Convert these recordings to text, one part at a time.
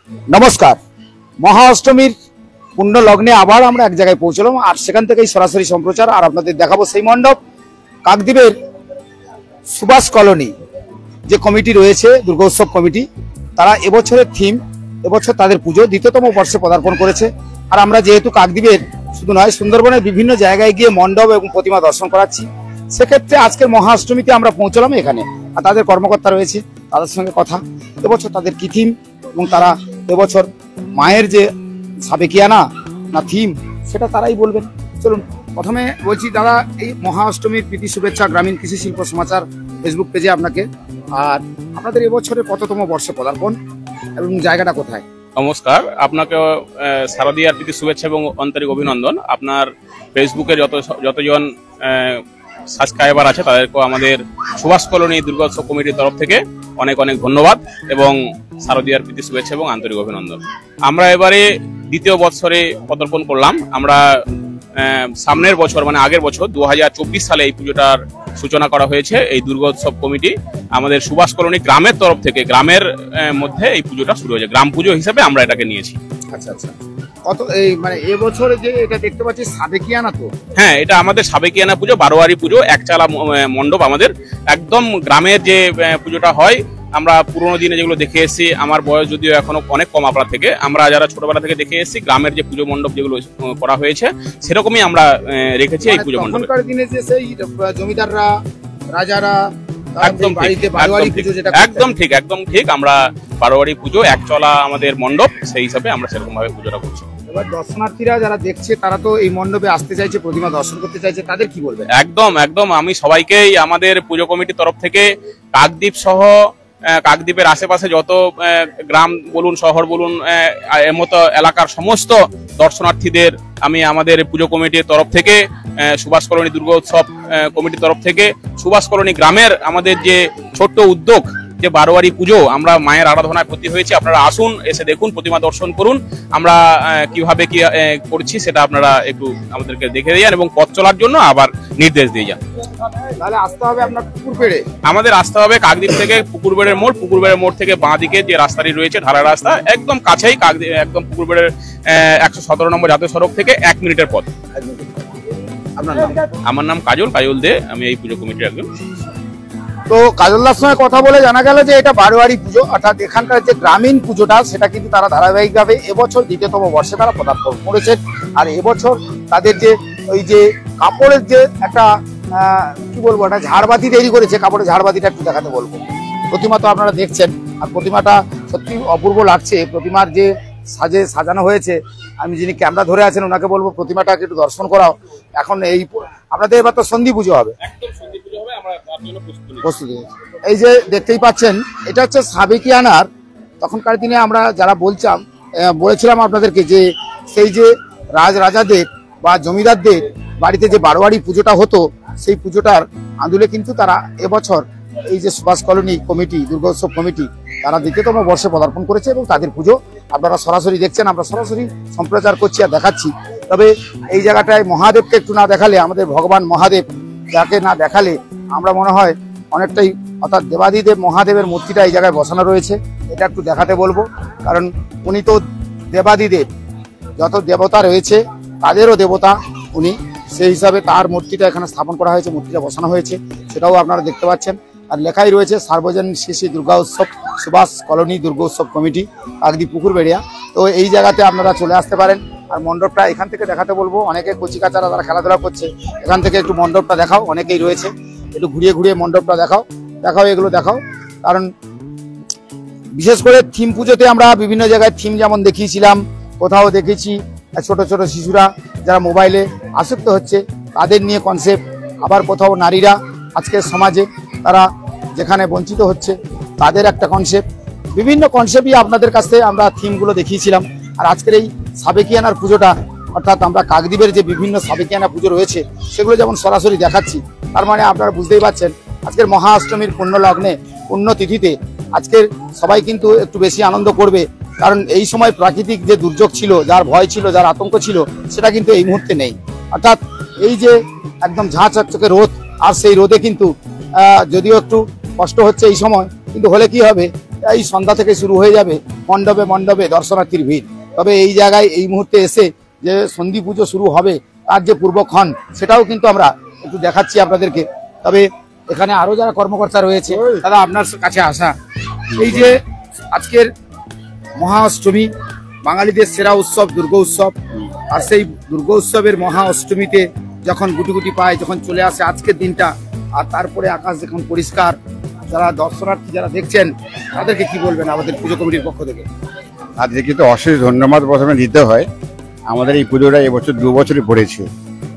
নমস্কার। মহা অষ্টমীর পুণ্য লগ্নে আবার আমরা এক জায়গায় পৌঁছলাম, আর সেখান থেকেই সরাসরি সম্প্রচার। আর আপনাদের দেখাবো সেই মণ্ডপ, কাকদ্বীপের সুভাষ কলোনি যে কমিটি রয়েছে, দুর্গোৎসব কমিটি, তারা এবছরের থিম, এবছর তাদের পুজো দ্বিতীয়তম বর্ষে পদার্পণ করেছে। আর আমরা যেহেতু কাকদ্বীপের শুধু নয়, সুন্দরবনের বিভিন্ন জায়গায় গিয়ে মণ্ডপ এবং প্রতিমা দর্শন করাচ্ছি, সেক্ষেত্রে আজকের মহা অষ্টমীতে আমরা পৌঁছলাম এখানে। আর তাদের কর্মকর্তা রয়েছে, তাদের সঙ্গে কথা, এবছর তাদের কি থিম এবং তারা এবছর মায়ের যে সাবেকিয়ানা না থিম সেটা তারাই বলবেন। চলুন প্রথমে বলছি, দাদা এই মহা অষ্টমীর প্রীতি শুভেচ্ছা গ্রামীণ কৃষি শিল্প সমাচার ফেসবুক পেজে আপনাকে। আর আপনাদের এবছরের কততম বর্ষে পদার্পণ এবং জায়গাটা কোথায়? নমস্কার, আপনাকে শারদীয়ার প্রীতি শুভেচ্ছা এবং আন্তরিক অভিনন্দন। আপনার ফেসবুকে যতজন সাবস্ক্রাইবার আছে তাদেরকেও আমাদের সুভাষ কলোনি দুর্গোৎসব কমিটির তরফ থেকে অনেক অনেক ধন্যবাদ এবং শারদীয়ার প্রীতি শুভেচ্ছা এবং আন্তরিক অভিনন্দন। আমরা এবারে দ্বিতীয় বৎসরে পদার্পণ করলাম। আমরা সামনের বছর মানে আগের বছর 2024 সালে এই পুজোটার সূচনা করা হয়েছে। এই দুর্গোৎসব কমিটি আমাদের সুভাষ কলোনি গ্রামের তরফ থেকে, গ্রামের মধ্যে এই পুজোটা শুরু হয়েছে, গ্রাম পুজো হিসেবে আমরা এটাকে নিয়েছি। আচ্ছা আচ্ছা, কত এই মানে এবছরে যে এটা দেখতে পাচ্ছি সাবেকিয়ানা, তো হ্যাঁ, এটা আমাদের সাবেকিয়ানা পুজো, বারোয়ারি পুজো, একচালা মণ্ডপ। আমাদের একদম গ্রামের যে পুজোটা হয়, আমরা পুরোনো দিনে যেগুলো দেখে এসেছি, আমার বয়স যদিও এখনো অনেক কম আপনার থেকে, আমরা যারা ছোটবেলা থেকে দেখে এসেছি গ্রামের যে পুজো মণ্ডপ যেগুলো করা হয়েছে সেরকমই আমরা রেখেছি এই পুজো মণ্ডপ। তখনকার দিনে যে সেই জমিদাররা, রাজারা একদম ঠিক, একদম ঠিক। আমরা বারোয়ারি পুজো, একচলা আমাদের মণ্ডপ, সেই হিসাবে আমরা সেরকম ভাবে পুজোটা করছি। এবার দর্শনার্থীরা যারা দেখছে তারা তো এই মণ্ডপে আসতে চাইছে, প্রতিমা দর্শন করতে চাইছে, তাদের কি বলবেন? একদম একদম, আমি সবাইকেই আমাদের পুজো কমিটির তরফ থেকে কাকদ্বীপ সহ কাকদ্বীপের আশেপাশে যত গ্রাম বলুন, শহর বলুন, এর মতো এলাকার সমস্ত দর্শনার্থীদের আমি আমাদের পুজো কমিটির তরফ থেকে, সুভাষ কলোনি দুর্গোৎসব কমিটির তরফ থেকে, সুভাষ কলোনি গ্রামের আমাদের যে ছোট্ট উদ্যোগ যে বারোয়ারি পুজো, আমরা মায়ের আরাধনায় প্রতি হয়েছি, আপনারা আসুন, এসে দেখুন, প্রতিমা দর্শন করুন, আমরা কিভাবে কি করছি সেটা আপনারা একটু আমাদেরকে দেখে দিয়ে যান এবং পথ চলার জন্য আবার নির্দেশ দিয়ে যান। তাহলে আসতে হবে আপনার পুকুরবেড়ে, আমাদের আসতে হবে কাকদ্বীপ থেকে পুকুরবেড়ের মোড়, পুকুরবেড়ের মোড় থেকে বাঁ দিকে যে রাস্তাটি রয়েছে, ঢালা রাস্তা, একদম কাছেই কাকদ্বীপ, একদম পুকুরবেড়ের 117 নম্বর জাতীয় সড়ক থেকে 1 মিনিটের পথ। আমার নাম কাজল দে, আমি এই পুজো কমিটির একজন। তো কাজলদার সঙ্গে কথা বলে জানা গেল যে এটা বারোয়ারি পুজো, অর্থাৎ এখানকার যে গ্রামীণ পুজোটা সেটা কিন্তু তারা ধারাবাহিকভাবে এবছর দ্বিতীয়তম বর্ষে তারা পদার্পণ করেছেন। আর এবছর তাদের যে ওই যে কাপড়ের যে একটা কি বলবো, একটা ঝাড়বাতি তৈরি করেছে, কাপড়ের ঝাড়বাতিটা একটু দেখাতে বলবো। প্রতিমা তো আপনারা দেখছেন, আর প্রতিমাটা সত্যি অপূর্ব লাগছে। প্রতিমার যে সাজানো হয়েছে, আমি যিনি ক্যামেরা ধরে আছেন ওনাকে বলবো প্রতিমাটাকে একটু দর্শন করাও। এখন এই আপনাদের এবার তো সন্ধি পুজো হবে, প্রস্তুতি। এই যে দেখতেই পাচ্ছেন, এটা হচ্ছে সাবেকিয়ানার, তখনকার দিনে আমরা যারা বলেছিলাম আপনাদেরকে যে সেই যে রাজাদের বা জমিদারদের বাড়িতে যে বারোয়ারি পুজোটা হতো, সেই পুজোটার আদলে কিন্তু তারা এবছর এই যে সুভাষ কলোনি কমিটি, দুর্গোৎসব কমিটি, তারা দ্বিতীয়তম বর্ষে পদার্পণ করেছে এবং তাদের পুজো আপনারা সরাসরি দেখছেন, আমরা সরাসরি সম্প্রচার করছি আর দেখাচ্ছি। তবে এই জায়গাটায় মহাদেবকে একটু না দেখালে, আমাদের ভগবান মহাদেব যাকে না দেখালে আমরা মনে হয় অনেকটাই, অর্থাৎ দেবাদিদেব মহাদেবের মূর্তিটা এই জায়গায় বসানো রয়েছে, এটা একটু দেখাতে বলবো। কারণ উনি তো দেবাদিদেব, যত দেবতা রয়েছে তাদেরও দেবতা উনি, সেই হিসাবে তার মূর্তিটা এখানে স্থাপন করা হয়েছে, মূর্তিটা বসানো হয়েছে, সেটাও আপনারা দেখতে পাচ্ছেন। আর লেখাই রয়েছে সার্বজনীন শ্রী দুর্গা উৎসব সুভাষ কলোনি দুর্গোৎসব কমিটি, কাকদ্বীপ পুকুরবেড়িয়া। তো এই জায়গাতে আপনারা চলে আসতে পারেন। আর মণ্ডপটা এখান থেকে দেখাতে বলবো, অনেকে কচিকাচারা তারা খেলাধুলা করছে, এখান থেকে একটু মণ্ডপটা দেখাও, অনেকেই রয়েছে, একটু ঘুরিয়ে ঘুরিয়ে মণ্ডপটা দেখাও, এগুলো দেখাও। কারণ বিশেষ করে থিম পুজোতে আমরা বিভিন্ন জায়গায় থিম যেমন দেখিয়েছিলাম, কোথাও দেখেছি ছোট ছোট শিশুরা যারা মোবাইলে আসক্ত হচ্ছে তাদের নিয়ে কনসেপ্ট, আবার কোথাও নারীরা আজকের সমাজে তারা যেখানে বঞ্চিত হচ্ছে তাদের একটা কনসেপ্ট, বিভিন্ন কনসেপ্টই আপনাদের কাছ থেকে আমরা থিমগুলো দেখিয়েছিলাম। আর আজকের এই সাবেকিয়ানার পুজোটা, অর্থাৎ আমরা কাকদ্বীপের যে বিভিন্ন সাবেকিয়ানা পুজো রয়েছে সেগুলো যেমন সরাসরি দেখাচ্ছি, তার মানে আপনারা বুঝতেই পারছেন আজকের মহা অষ্টমীর পুণ্য লগ্নে, পুণ্য তিথিতে আজকের সবাই কিন্তু একটু বেশি আনন্দ করবে। কারণ এই সময় প্রাকৃতিক যে দুর্যোগ ছিল, যার ভয় ছিল, যার আতঙ্ক ছিল, সেটা কিন্তু এই মুহূর্তে নেই। অর্থাৎ এই যে একদম ঝাঁ চকচকে রোদ, আর সেই রোদে কিন্তু যদিও একটু কষ্ট হচ্ছে এই সময়, কিন্তু হলে কি হবে, এই সন্ধ্যা থেকে শুরু হয়ে যাবে মণ্ডপে মণ্ডপে দর্শনার্থীর ভিড়। তবে এই জায়গায় এই মুহূর্তে এসে যে সন্ধি পুজো শুরু হবে তার যে পূর্বক্ষণ সেটাও কিন্তু আমরা একটু দেখাচ্ছি আপনাদেরকে। তবে এখানে আরো যারা কর্মকর্তা রয়েছে তারা আপনার কাছে আসা, এই যে আজকের মহা অষ্টমী বাঙালিদের সেরা উৎসব দুর্গা উৎসব, আর সেই দুর্গা উৎসবের মহা অষ্টমীতে যখন গুটি গুটি পায়, যখন চলে আসে আজকের দিনটা, আর তারপরে আকাশ যখন পরিষ্কার, যারা দর্শনার্থী যারা দেখছেন তাদেরকে কি বলবেন আমাদের পুজো কমিটির পক্ষ থেকে? তাদেরকে তো অশেষ ধন্যবাদ প্রথমে দিতে হয়। আমাদের এই পুজোটা এবছর 2 বছরই পড়েছে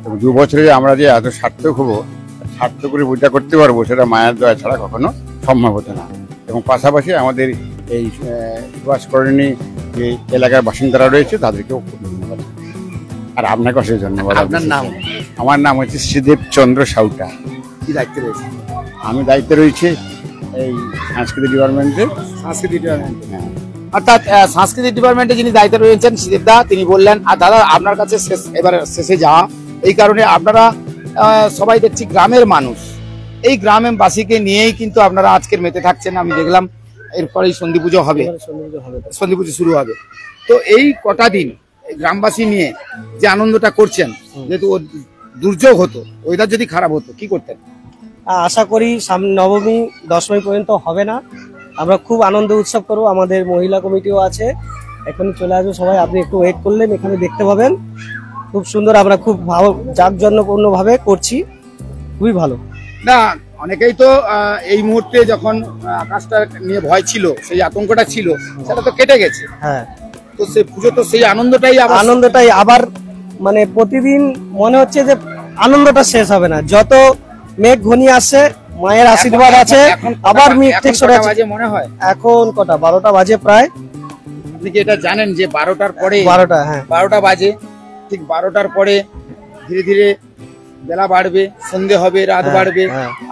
এবং 2 বছরে আমরা যে এত সার্থক হবো, সার্থক করে পূজা করতে পারবো, সেটা মায়ের দয়া ছাড়া কখনো সম্ভব হতো না। এবং পাশাপাশি আমাদের এই সুভাষ কলোনি যে এলাকার বাসিন্দারা রয়েছে তাদেরকেও খুব ধন্যবাদ, আর আপনাকে অশেষ ধন্যবাদ। আপনার নাম? আমার নাম হচ্ছে শ্রীদেব চন্দ্র সাউটা। কি দায়িত্বে রয়েছে? আমি দায়িত্বে রয়েছে এই সাংস্কৃতিক ডিপার্টমেন্টে। সাংস্কৃতিক ডিপার্টমেন্ট, হ্যাঁ, অর্থাৎ সাংস্কৃতিক ডিপার্টমেন্টে যিনি দায়িত্বে রয়েছেন শ্রীদেব দা, তিনি বললেন। আর দাদা আপনার কাছে এবার শেষে যাওয়া, এই কারণে আপনারা সবাই দেখছি গ্রামের মানুষ, এই গ্রামবাসীকে নিয়েই কিন্তু আপনারা আজকের মেতে থাকছেন। আমি দেখলাম এরপরেই সন্ধি পুজো হবে, সন্ধি পুজো শুরু হবে। তো এই কটা দিন গ্রামবাসী নিয়ে যে আনন্দটা করছেন, যেহেতু দুর্যোগ হতো, ওয়েদার যদি খারাপ হতো কি করতেন? আশা করি সামনে নবমী দশমী পর্যন্ত হবে না, আমরা খুব আনন্দ উৎসব করবো। আমাদের মহিলা কমিটিও আছে, এখানে চলে আসবে সবাই, আপনি একটু ওয়েট করলেন, এখানে দেখতে পাবেন খুব সুন্দর, আমরা খুব ভালো জাঁকজমকপূর্ণ ভাবে করছি, খুবই ভালো। না, অনেকেই তো এই মুহূর্তে যখন আকাশটা নিয়ে ভয় ছিল, সেই আতঙ্কটা ছিল, সেটা তো কেটে গেছে। হ্যাঁ, তো সেই পুজো তো সেই আনন্দটাই আবার মানে প্রতিদিন মনে হচ্ছে যে আনন্দটা শেষ হবে না, যত মেঘ ঘনিয়ে আসছে মায়ের আশীর্বাদ আছে, আবার মেঘ থেকে সরে যাচ্ছে। মনে হয় এখন কটা 12টা বাজে প্রায়। আপনি কি এটা জানেন যে 12টার পরে 12টা, হ্যাঁ 12টা বাজে, ঠিক 12টার পরে ধীরে ধীরে বেলা বাড়বে, সন্ধে হবে, রাত বাড়বে,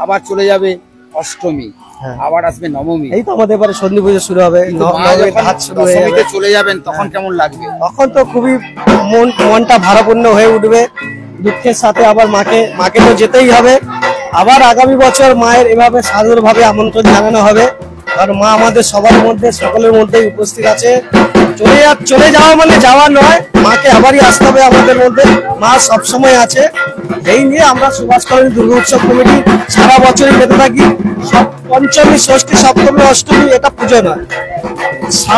আবার চলে যাবে অষ্টমী, আবার আসবে নবমী। এই তো আমাদের এবারে সন্ধি পুজো শুরু হবে, দশমীতে চলে যাবেন, তখন কেমন লাগবে? তখন তো খুবই মনটা ভারাপূর্ণ হয়ে উঠবে দুঃখের সাথে। আবার মাকে তো যেতেই হবে, আবার আগামী বছর মায়ের এভাবে সাদরভাবে আমন্ত্রণ জানানো হবে, কারণ মা আমাদের সবার মধ্যে সকলের মধ্যে উপস্থিত আছে। চলে যাওয়া মানে যাওয়া নয়, মাকে আবারই আসতে হবে আমাদের মধ্যে, মা সবসময় আছে। এই নিয়ে আমরা সুভাষ কলোনি দুর্গা উৎসব কমিটি সারা বছরই পেতে থাকি। পঞ্চমী, ষষ্ঠী, সপ্তমী, অষ্টমী এটা পুজো নয়,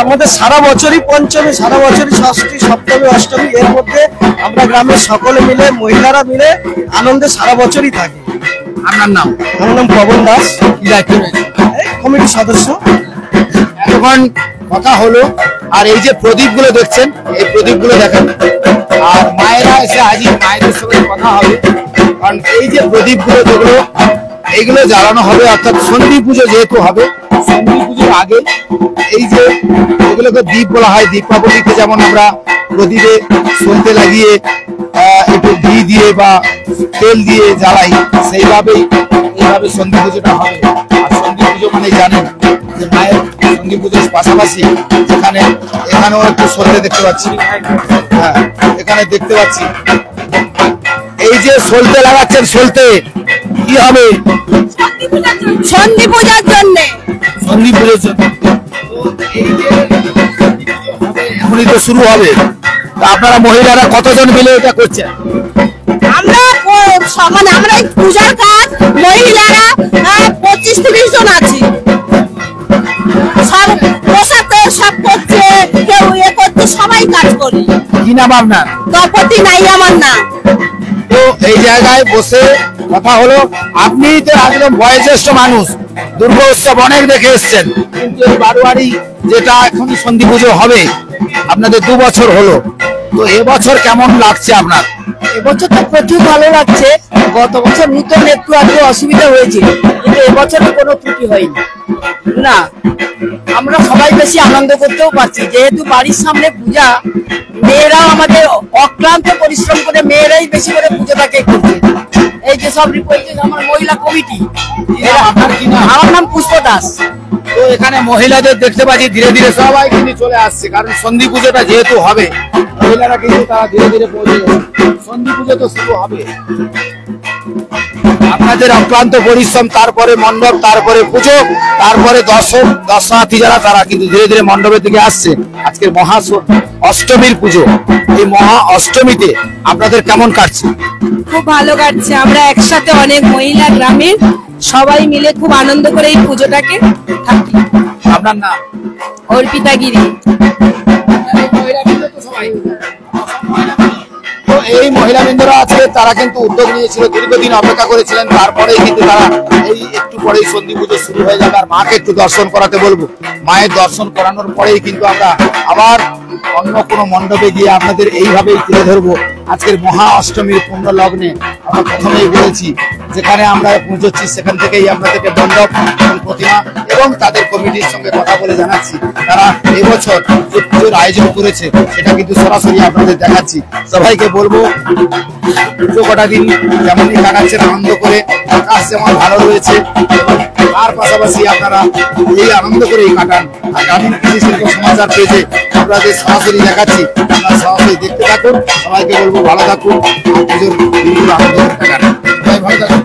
আমাদের সারা বছরই পঞ্চমী, সারা বছরই ষষ্ঠী, সপ্তমী, অষ্টমী, এর মধ্যে আমরা গ্রামের সকলে মিলে, মহিলারা মিলে আনন্দে সারা বছরই থাকি। আপনার নাম? আমার নাম পবন দাস, কমিটির সদস্য। এখন কথা হলো, আর এই যে প্রদীপগুলো দেখছেন, এই প্রদীপগুলো দেখেন, আর মায়েরা এসে আজই মায়েদের সঙ্গে কথা হবে, কারণ এই যে প্রদীপগুলো যেগুলো এইগুলো জ্বালানো হবে, অর্থাৎ সন্ধি পুজো যেহেতু হবে, সন্ধি পুজোর আগে এই যে এগুলোকে দ্বীপ বলা হয়, দীপাবলিতে যেমন আমরা প্রদীপে সলতে লাগিয়ে একটু ঘি দিয়ে বা তেল দিয়ে জ্বালাই, সেইভাবেই এইভাবে সন্ধি পুজোটা হবে। আর সন্ধি পুজো মানে জানেন যে মায়ের সন্ধি পুজোর পাশাপাশি এখানেও একটু সলতে দেখতে পাচ্ছি, হ্যাঁ এখানে দেখতে পাচ্ছি এই যে সলতে লাগাচ্ছেন, সলতে কি হবে? সন্ধি পূজার জন্য। সন্ধি পুজোর জন্য এখনই তো শুরু হবে। আপনারা মহিলারা কতজন মিলে এটা করছেন? আমরা আমরা এই পূজার কাজ মহিলারা 25-30 জন আছি, সব পোশাক সব করছে, কেউ করছে, সবাই কাজ করি। কি নাম আপনার? তপতি নাই আমার নাম। তো এই জায়গায় বসে কথা হলো, আপনি তো একদম বয়োজ্যেষ্ঠ মানুষ, দুর্গা উৎসব অনেক দেখে এসছেন, কিন্তু এই বারোয়ারি যেটা এখন সন্ধি পুজো হবে আপনাদের 2 বছর হলো, তো এবছর কেমন লাগছে আপনার? এবছর তো প্রচুর ভালো লাগছে। গত বছর নতুন একটু অসুবিধা হয়েছে, কিন্তু এবছর কোনো ত্রুটি হয়নি। না, আমরা সবাই বেশি আনন্দ করতেও পারছি, যেহেতু বাড়ির সামনে পূজা, মেয়েরাও আমাদের অক্লান্ত পরিশ্রম করে মেয়েরাই বেশি করে পুজোটাকে করছে। এই যে সব আমার মহিলা কমিটি। আপনার কি নাম? আমার নাম পুষ্প দাস। তো এখানে মহিলাদের দেখতে পাচ্ছি ধীরে ধীরে সবাই কিন্তু চলে আসছে, কারণ সন্ধি পুজোটা যেহেতু হবে, মহিলারা কিন্তু তারা ধীরে ধীরে পৌঁছে যাচ্ছে, সন্ধি পুজো তো শুরু হবে। আপনাদের অক্লান্ত পরিশ্রম, তারপরে মণ্ডপ, তারপরে পুজো, তারপরে দর্শনার্থী যারা তারা কিন্তু ধীরে ধীরে মণ্ডপের দিকে আসছে। আজকের অষ্টমীর পুজো, এই মহা অষ্টমীতে আপনাদের কেমন কাটছে? খুব ভালো কাটছে। আমরা একসাথে অনেক মহিলা গ্রামের সবাই মিলে খুব আনন্দ করে এই পুজোটাকে থাকি। আপনার নাম? অর্পিতা গিরি। তো এই মহিলাবৃন্দরা আছে, তারা কিন্তু উদ্যোগ নিয়েছিল, দীর্ঘদিন অপেক্ষা করেছিলেন, তারপরেই কিন্তু তারা এই একটু পরেই সন্ধি পুজো শুরু হয়ে যাবে। আর মাকে একটু দর্শন করাতে বলবো। মায়ের দর্শন করানোর পরেই কিন্তু আমরা আবার অন্য কোনো মণ্ডপে গিয়ে আপনাদের এইভাবেই তুলে ধরবো। আজকের মহা অষ্টমীর পূর্ণ লগ্নে আমরা প্রথমেই বলেছি, যেখানে আমরা পৌঁছচ্ছি সেখান থেকেই আপনাদেরকে মণ্ডপ এবং প্রতিমা এবং তাদের কমিটির সঙ্গে কথা বলে জানাচ্ছি তারা এবছর যে পুজোর আয়োজন করেছে সেটা কিন্তু সরাসরি আপনাদের দেখাচ্ছি। সবাইকে বলবো পুজো কটা দিন যেমনই কাটাচ্ছেন আনন্দ করে, আকাশ যেমন ভালো রয়েছে তার পাশাপাশি আপনারা এই আনন্দ করেই কাটান। আর গ্রামীণ কৃষি শিল্প সমাচার পেজে আপনাদের সরাসরি দেখাচ্ছি, আপনারা সরাসরি দেখতে থাকুন। সবাইকে বলবো ভালো থাকুন, পুজোর দিনগুলো আনন্দ করে কাটান। ভালো থাকুন।